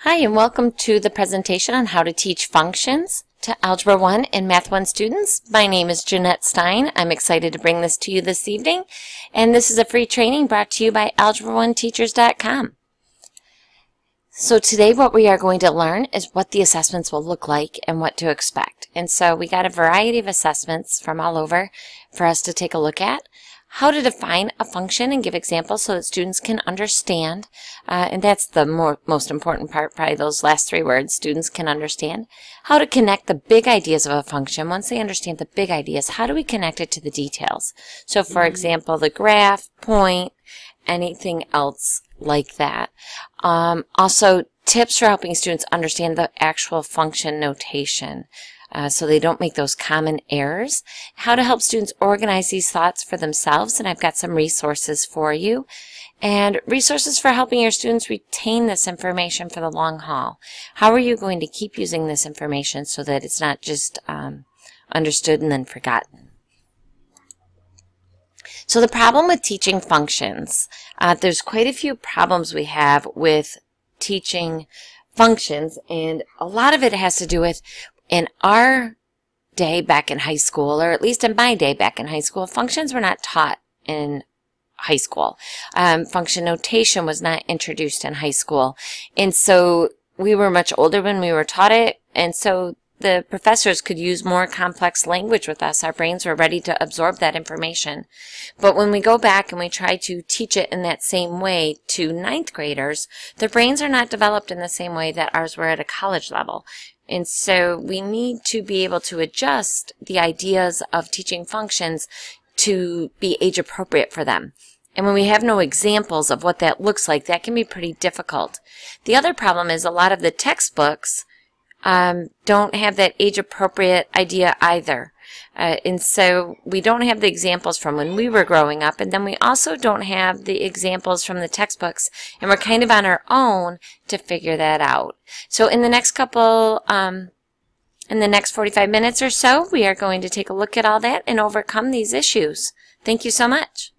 Hi, and welcome to the presentation on how to teach functions to Algebra 1 and Math 1 students. My name is Jeanette Stein. I'm excited to bring this to you this evening, and this is a free training brought to you by AlgebраOneTeachers.com. So today what we are going to learn is what the assessments will look like and what to expect. And so we got a variety of assessments from all over for us to take a look at. How to define a function and give examples so that students can understand, and that's the most important part, probably those last three words, students can understand. How to connect the big ideas of a function. Once they understand the big ideas, how do we connect it to the details? So for example, the graph, point, anything else like that. Also, tips for helping students understand the actual function notation. So they don't make those common errors. How to help students organize these thoughts for themselves, and I've got some resources for you. And resources for helping your students retain this information for the long haul. How are you going to keep using this information so that it's not just understood and then forgotten? So the problem with teaching functions, there's quite a few problems we have with teaching functions, and a lot of it has to do with in our day back in high school, or at least in my day back in high school, functions were not taught in high school. Function notation was not introduced in high school. And so we were much older when we were taught it, and so the professors could use more complex language with us. Our brains were ready to absorb that information. But when we go back and we try to teach it in that same way to ninth graders, their brains are not developed in the same way that ours were at a college level. And so we need to be able to adjust the ideas of teaching functions to be age appropriate for them. And when we have no examples of what that looks like, that can be pretty difficult. The other problem is a lot of the textbooks don't have that age appropriate idea either. And so we don't have the examples from when we were growing up, and then we also don't have the examples from the textbooks, and we're kind of on our own to figure that out. So in the next in the next 45 minutes or so, we are going to take a look at all that and overcome these issues. Thank you so much.